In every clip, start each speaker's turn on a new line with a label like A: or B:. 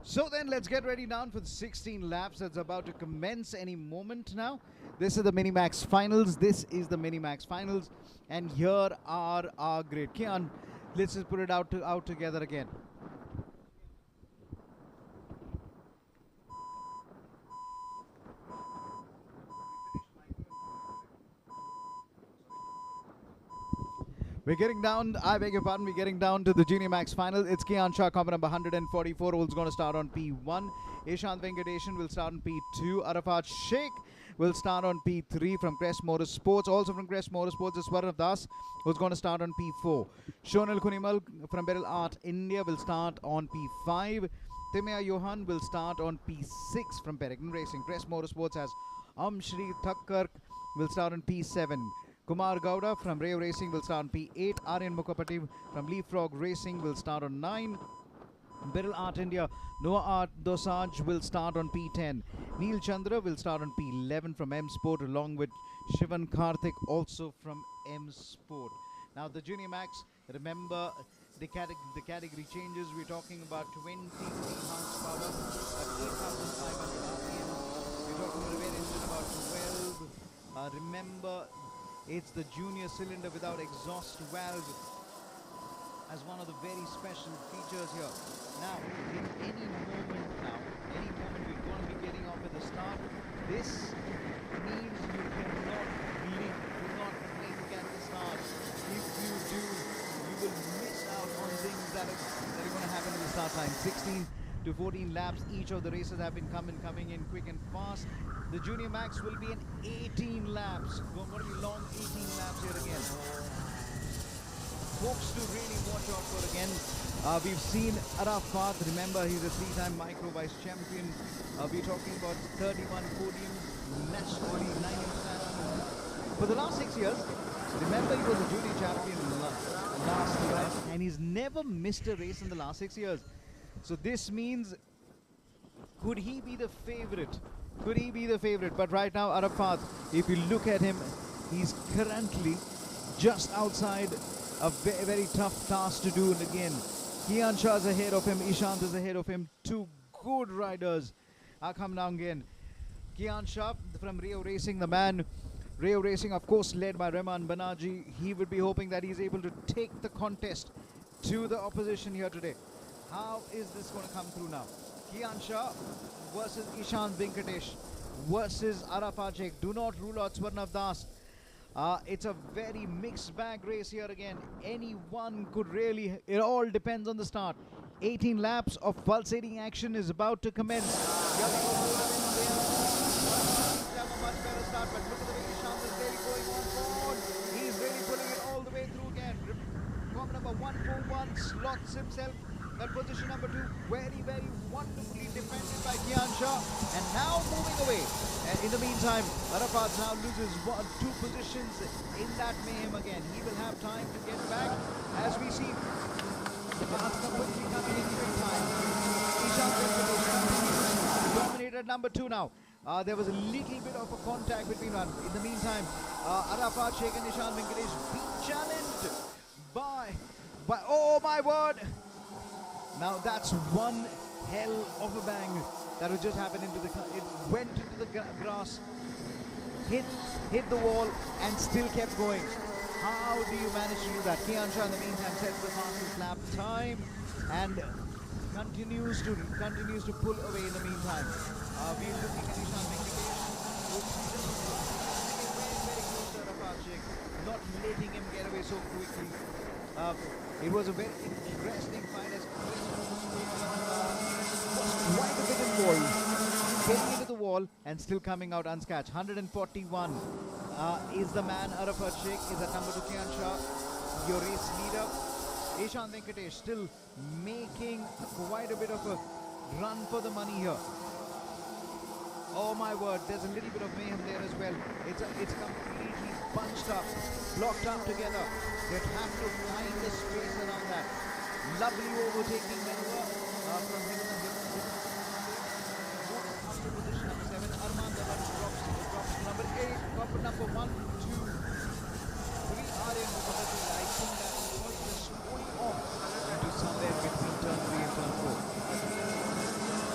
A: So then let's get ready down for the 16 laps that's about to commence any moment now. This is the Minimax Finals. This is the Minimax Finals. And here are our grid. Kian, let's just put it out together again. We're getting down, I beg your pardon, we're getting down to the Junior Max Final. It's Kian Shah, comp number 144, who's going to start on P1. Ishant Venkateshan will start on P2. Arafat Sheikh will start on P3 from Crest Motorsports. Also from Crest Motorsports is Swarnav Das, who's going to start on P4. Shonal Kunimal from Beryl Art India will start on P5. Timaya Johan will start on P6 from Peregrine Racing. Crest Motorsports has Amshri Thakkar will start on P7. Kumar Gowda from Ray Racing will start on P8. Aryan Mukherjee from Leapfrog Racing will start on 9. Beryl Art India, Noah Art Dosage will start on P10. Neil Chandra will start on P11 from M Sport, along with Shivan Karthik also from M Sport. Now the Junior Max, remember the category changes. We're talking about 23 horsepower at 8,500 RPM. We're talking about a variant engine about 12. Remember, it's the junior cylinder without exhaust valve as one of the very special features here. Now, in any moment we're going to be getting off at the start. This means you cannot blink, do not blink at the start. If you do, you will miss out on things that are going to happen in the start line. 16 to 14 laps, each of the races have been coming in quick and fast. The Junior Max will be in 18 laps. Going to be long 18 laps here again. Folks to really watch out for again. We've seen Arafat. Remember, he's a 3-time micro vice champion. We're talking about 31 podiums nationally, 9 international. For the last 6 years, remember he was a junior champion last year, and he's never missed a race in the last 6 years. So this means, could he be the favorite? Could he be the favorite? But right now, Arafat, if you look at him, he's currently just outside a very tough task to do. And again, Kian Shah is ahead of him, Ishant is ahead of him. Two good riders are coming down again. Kian Shah from Rio Racing, the man, Rio Racing, of course, led by Rahman Banaji. He would be hoping that he's able to take the contest to the opposition here today. How is this going to come through now? Kian Shah versus Ishant Venkatesh versus Arafat Sheikh. Do not rule out Swarnav Das. It's a very mixed bag race here again. Anyone could really, it all depends on the start. 18 laps of pulsating action is about to commence. He's have a much better start, but look at the way Ishant is really going on forward. He's really pulling it all the way through again. Comp number 141 slots himself at position number 2, very wonderfully defended by Kian Shah, and now moving away. And in the meantime, Arafat now loses 2 positions in that mayhem again. He will have time to get back as we see the path completely coming in quick time. Ishant Venkatesh dominated number 2 now. There was a little bit of a contact between them. In the meantime, Arafat Sheikh and Ishant Venkatesh being challenged by oh my word. Now that's one hell of a bang that would just happen into the, it went into the grass, hit the wall, and still kept going. How do you manage to do that? Kian Shah in the meantime sets the fastest lap time and continues to pull away in the meantime. We're looking at Ishant Venkatesh, who's just very close to Arafat Sheikh, not letting him get away so quickly. It was a very interesting fight as was quite a bit involved, getting into the wall and still coming out unscathed. 141 is the man. Arafat Sheikh is at number 2. Kian Shah, your race leader. Ishant Venkatesh still making quite a bit of a run for the money here. Oh my word, there's a little bit of mayhem there as well. It's completely bunched up, blocked up together. They'd have to find the space around that. Lovely overtaking maneuver from him. Up to position number 7. Arman Davar drops to number 8. Up to number 1, 2, 3. Aryan Mukherjee. I think that was just going off into somewhere between turn 3 and turn 4.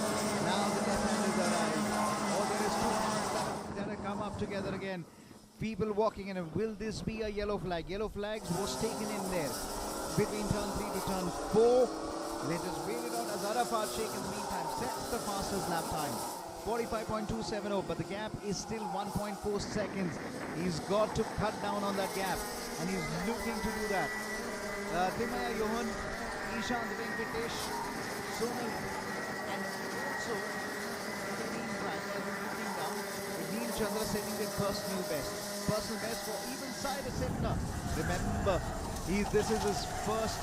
A: together again. People walking in. Will this be a yellow flag? Yellow flags was taken in there between turn 3 to turn 4. They just waited out as Arafat Sheikh in the meantime sets the fastest lap time. 45.270, but the gap is still 1.4 seconds. He's got to cut down on that gap, and he's looking to do that. Timaya Johan, Ishant Venkatesh, Sonal, and also in the meantime, as we're looking down, Neil Chandra setting the personal best. Personal best for even Cyrus Setna. Remember, this is his first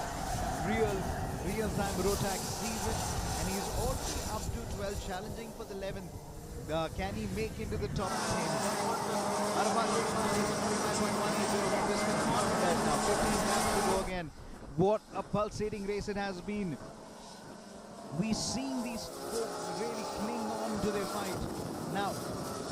A: real-time Rotax season, and he's already up to 12, challenging for the 11th. Can he make into the top 10? Arafat is 45.180. This is confident now. 15 laps to go again. What a pulsating race it has been. We've seen these folks really cling on to their fight. Now,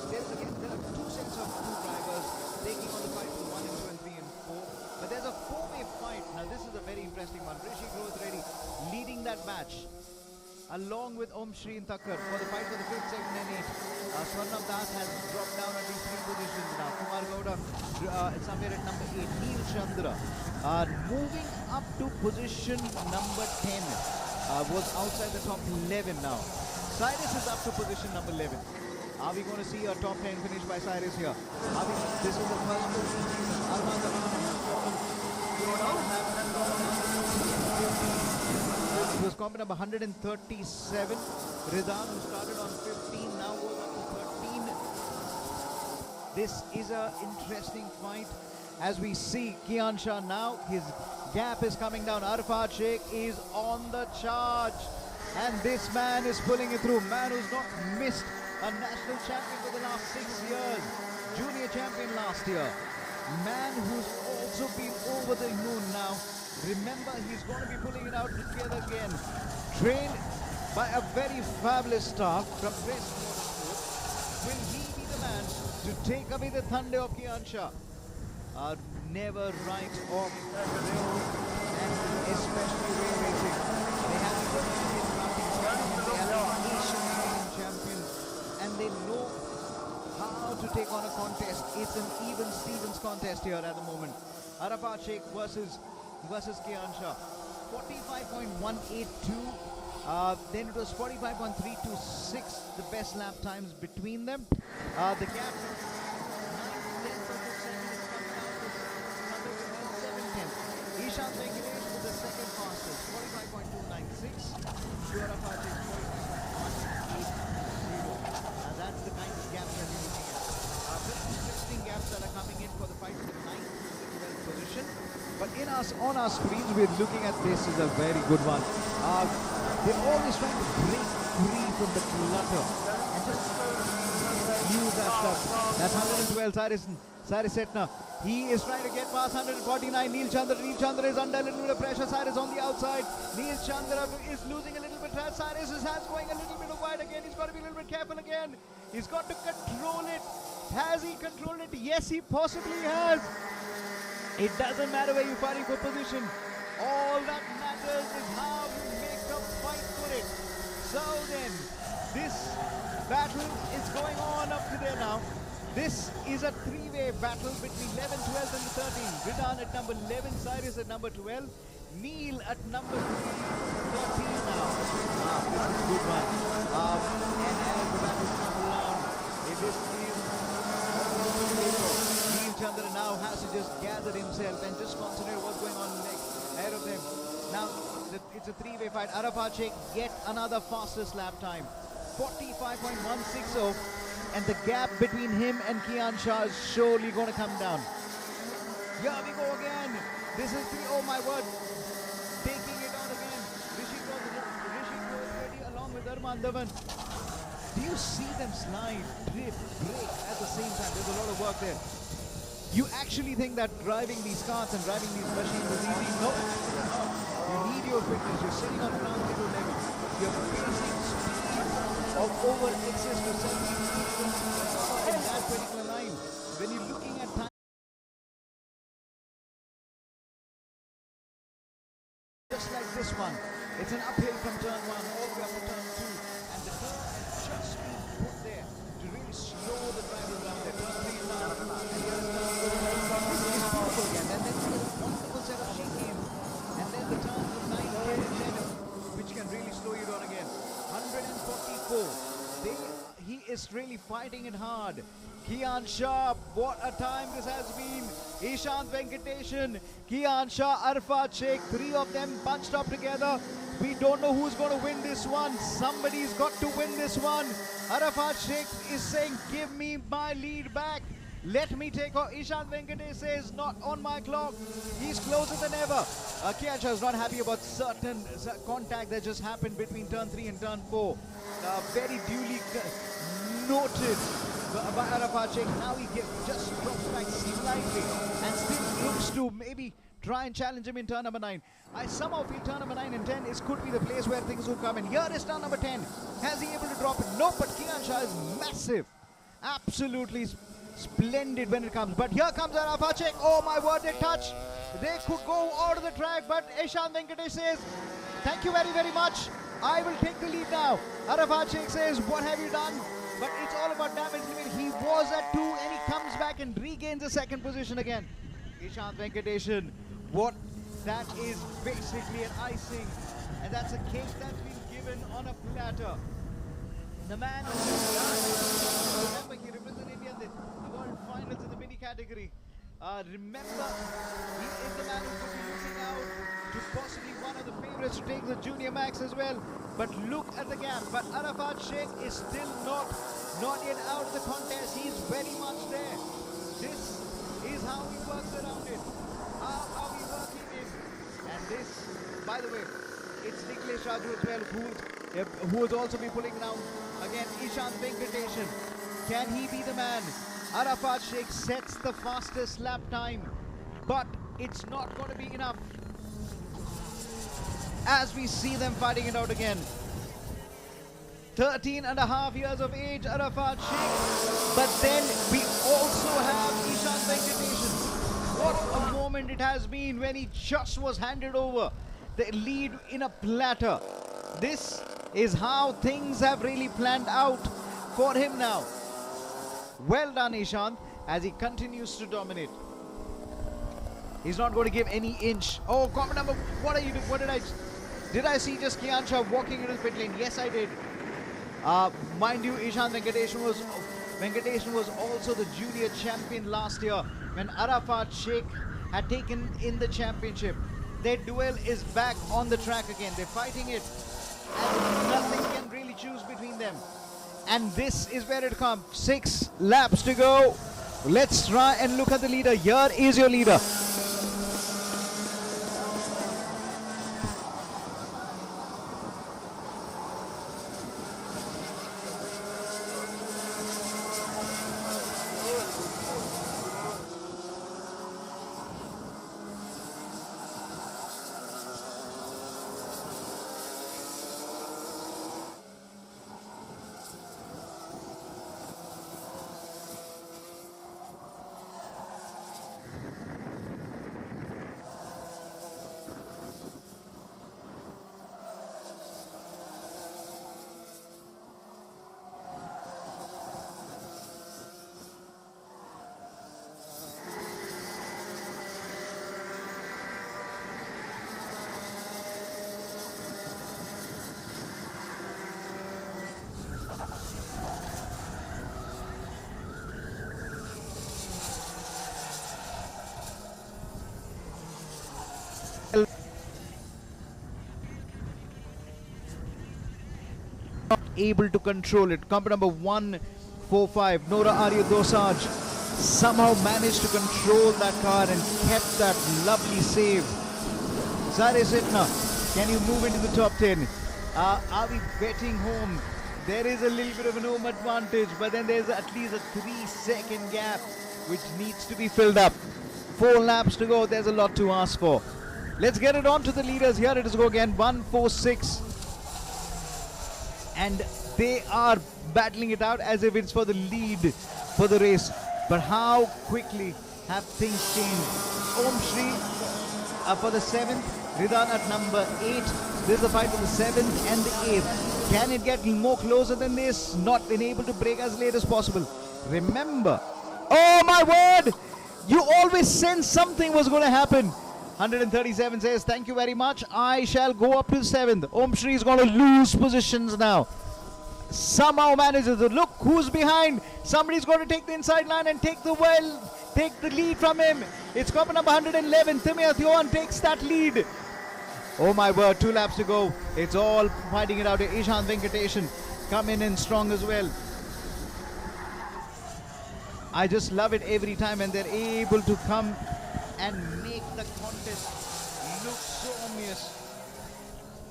A: there are two sets of two drivers taking on the fight for 1 and 2 and 3 and 4. But there's a four-way fight. Now, this is a very interesting one. Rishi Growth Reddy leading that match, along with Om Shri Thakkar for the fight for the 5th, 2nd and 8th. Swarnab Das has dropped down at least 3 positions now. Kumar Gowda somewhere at number 8. Neil Chandra moving up to position number 10. Was outside the top 11 now. Cyrus is up to position number 11. Are we going to see a top 10 finish by Cyrus here? This is the first position. It was comp number 137. Ridhan, who started on 15, now goes up to 13. This is an interesting fight. As we see Kian Shah now, his gap is coming down. Arafat Sheikh is on the charge. And this man is pulling it through. Man who's not missed a national champion for the last 6 years. Junior champion last year. Man who's also been over the moon now. Remember, he's going to be pulling it out together again. Trained by a very fabulous staff from West Motorsport. Will he be the man to take away the thunder of Kian Shah? Never right off the rails, and especially rail racing. They have the European Karting champion, they have the Asian Karting champion, and they know how to take on a contest. It's an even Stevens contest here at the moment. Arafat Sheikh versus Kian Shah. 45.182. Then it was 45.326, the best lap times between them. The gap from 9/10 of the second is coming out to 7/10. Ishant Venkatesh was the second fastest, 45.296. Arafat is 45.180. That's the kind of gap that we're looking at. Pretty interesting gaps that are coming in for the fight for the 9th to the 12th position. But on our screens, we're looking at this is a very good one. They're always trying to break free from the clutter and just use that stuff. That's 112, Cyrus Setna. He is trying to get past 149. Neil Chandra is under a little bit of pressure. Cyrus on the outside. Neil Chandra is losing a little bit. Cyrus' hands going a little bit wide again. He's got to be a little bit careful again. He's got to control it. Has he controlled it? Yes, he possibly has. It doesn't matter where you're fighting for position. All that matters is how you make a fight for it. So then, this battle is going on up to there now. This is a three-way battle between 11, 12 and the 13. Ridhan at number 11, Cyrus at number 12, Neil at number 13 now. This is a good one. And as the battle comes along, it is Neil Chandra now has to just gather himself and just concentrate what's going on next ahead of them. Now, it's a three-way fight. Arafat Sheikh, yet another fastest lap time. 45.160. And the gap between him and Kian Shah is surely going to come down. Here we go again. This is oh my word, taking it on again. Rishi goes ready along with Arman Dhawan. Do you see them slide, drip, brake at the same time? There's a lot of work there. You actually think that driving these cars and driving these machines is easy? No. You need your fitness. You're sitting on ground zero level. You're facing speed of over excess to 70 in that particular line. When you're looking at time, just like this one, it's an uphill from turn 1 all the way up to turn 2, and the turn has just been put there to really slow the driver down there. Turn 3 is now is really fighting it hard. Kian Shah, what a time this has been. Ishant Venkateshan, Kian Shah, Arfat Sheikh, three of them bunched up together. We don't know who's going to win this one. Somebody's got to win this one. Arfat Sheikh is saying, give me my lead back. Let me take her. Ishant Venkatesh says, not on my clock. He's closer than ever. Kian Shah is not happy about certain contact that just happened between turn 3 and turn 4. Very duly noted by Arfat Sheikh. Now he just drops back slightly and still looks to maybe try and challenge him in turn number 9. I somehow feel turn number 9 and 10 could be the place where things will come in. Here is turn number 10. Has he able to drop it? No, but Kian Shah is massive. Absolutely splendid when it comes. But here comes Arfat Sheikh. Oh my word, they touch. They could go out of the track, but Ishant Venkatesh says, thank you very, very much. I will take the lead now. Arfat Sheikh says, what have you done? But it's all about damage limit. He was at 2 and he comes back and regains the second position again. Ishant Venkateshan, what that is basically an icing, and that's a cake that's been given on a platter. The man who remember, he represented India in the World Finals in the mini category. Remember, he is the man who could be looking out to possibly one of the favorites to take the Junior Max as well. But look at the gap. But Arfat Sheikh is still not yet out of the contest. He's very much there. This is how he works around it. How he working it. And this, by the way, it's Niklesh Raju as well, who will also be pulling down again Ishant Venkateshan. Can he be the man? Arfat Sheikh sets the fastest lap time, but it's not going to be enough. As we see them fighting it out again. 13 and a half years of age, Arfat Sheikh. But then we also have Ishant Venkateshan. What a moment it has been when he just was handed over the lead in a platter. This is how things have really planned out for him now. Well done, Ishant, as he continues to dominate. He's not going to give any inch. Oh, comment number, what are you doing? What did I see just Kian Shah walking into the pit lane? Yes, I did. Mind you, Ishant Venkateshan was also the junior champion last year when Arfat Sheikh had taken in the championship. Their duel is back on the track again. They're fighting it, and nothing can really choose between them. And this is where it comes. 6 laps to go. Let's try and look at the leader. Here is your leader. Able to control it. Comp number 145, Nora Arya Dosaj, somehow managed to control that car and kept that lovely save. Zare Sitna, can you move into the top 10? Are we betting home? There is a little bit of an home advantage, but then there's at least a 3-second gap which needs to be filled up. 4 laps to go. There's a lot to ask for. Let's get it on to the leaders. Here it is go again. 146. And they are battling it out as if it's for the lead for the race. But how quickly have things changed? Om Shri for the 7th, Ridan at number 8. This is the fight for the 7th and the 8th. Can it get more closer than this? Not been able to break as late as possible. Remember, oh my word, you always sensed something was going to happen. 137 says, thank you very much. I shall go up to 7th. Om Shri is going to lose positions now. somehow manages to look who's behind. Somebody's going to take the inside line and take the lead from him. It's car number 111. Timea Thioan takes that lead. Oh my word, 2 laps to go. It's all fighting it out. Ishan Venkatesan coming in strong as well. I just love it every time when they're able to come and make the contest look so ominous.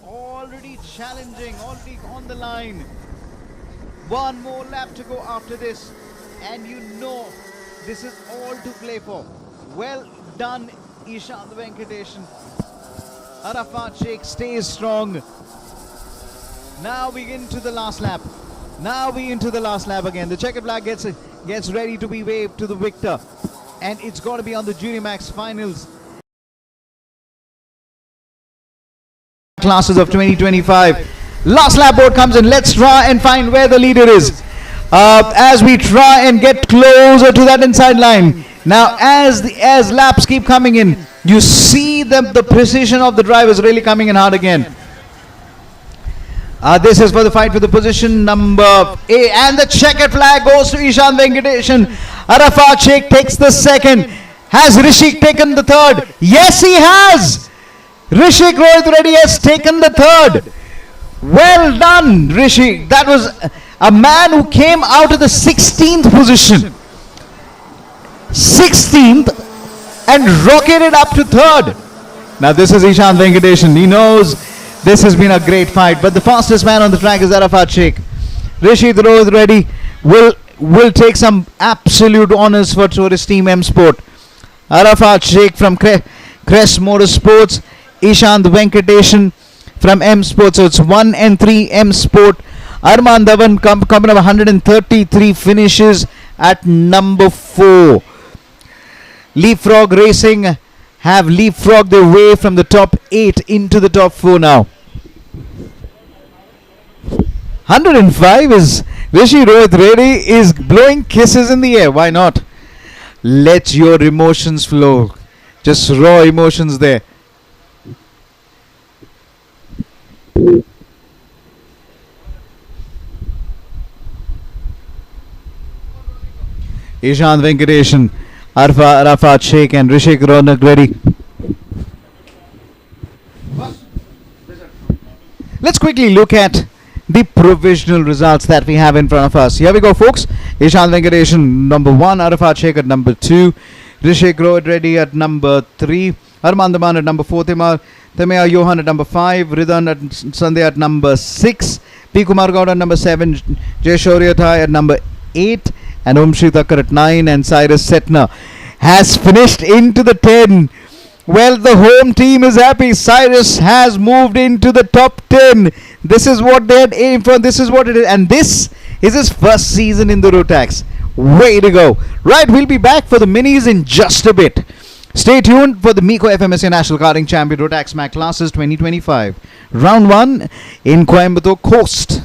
A: Already challenging, already on the line. One more lap to go after this, and you know this is all to play for. Well done, Ishan Venkatesan. Arafat Sheikh stays strong. Now we get into the last lap. Now we into the last lap again. The checkered flag gets ready to be waved to the victor, and it's got to be on the Junior Max Finals classes of 2025. Last lap board comes in. Let's try and find where the leader is as we try and get closer to that inside line. Now as laps keep coming in, you see the precision of the drivers really coming in hard again. This is for the fight for the position number 8, and the checkered flag goes to Ishan Venkatesan. Arafat Sheikh takes the second. Has Rishik taken the third? Yes, he has. Rishik Rohit Reddy has taken the third. Well done, Rishik. That was a man who came out of the 16th position. 16th and rocketed up to third. Now this is Ishan Venkatesan. He knows this has been a great fight, but the fastest man on the track is Arafat Sheikh. Rishik Rohit Reddy will take some absolute honors for his team M Sport. Arafat Sheikh from Crest Motorsports, Ishan Venkatesan from M Sport. So it's 1 and 3 M Sport. Arman Dhawan coming up 133 finishes at number 4. Leapfrog Racing have leapfrogged their way from the top 8 into the top 4 now. 105 is Rishi Rohit Reddy is blowing kisses in the air. Why not? Let your emotions flow. Just raw emotions there. Ishan Venkatesan, Arafat Sheikh and Rishik Ronak Reddy. Let's quickly look at the provisional results that we have in front of us. Here we go, folks. Ishan Venkatesan number 1, Arafat Sheikh at number 2, Rishik Rohit Reddy at number 3, Arman Dhawan at number 4, Temea Johan at number 5, Ridan at Sunday at number 6, P. Kumar Gowda at number 7, Jay Shauryathai at number 8, and Omshri Thakkar at 9, and Cyrus Setna has finished into the 10. Well, the home team is happy. Cyrus has moved into the top 10. This is what they had aimed for. This is what it is. And this is his first season in the Rotax. Way to go. Right, we'll be back for the minis in just a bit. Stay tuned for the Meco FMSCI National Karting Champion Rotax Mac Classes 2025. Round 1 in Coimbatore Coast.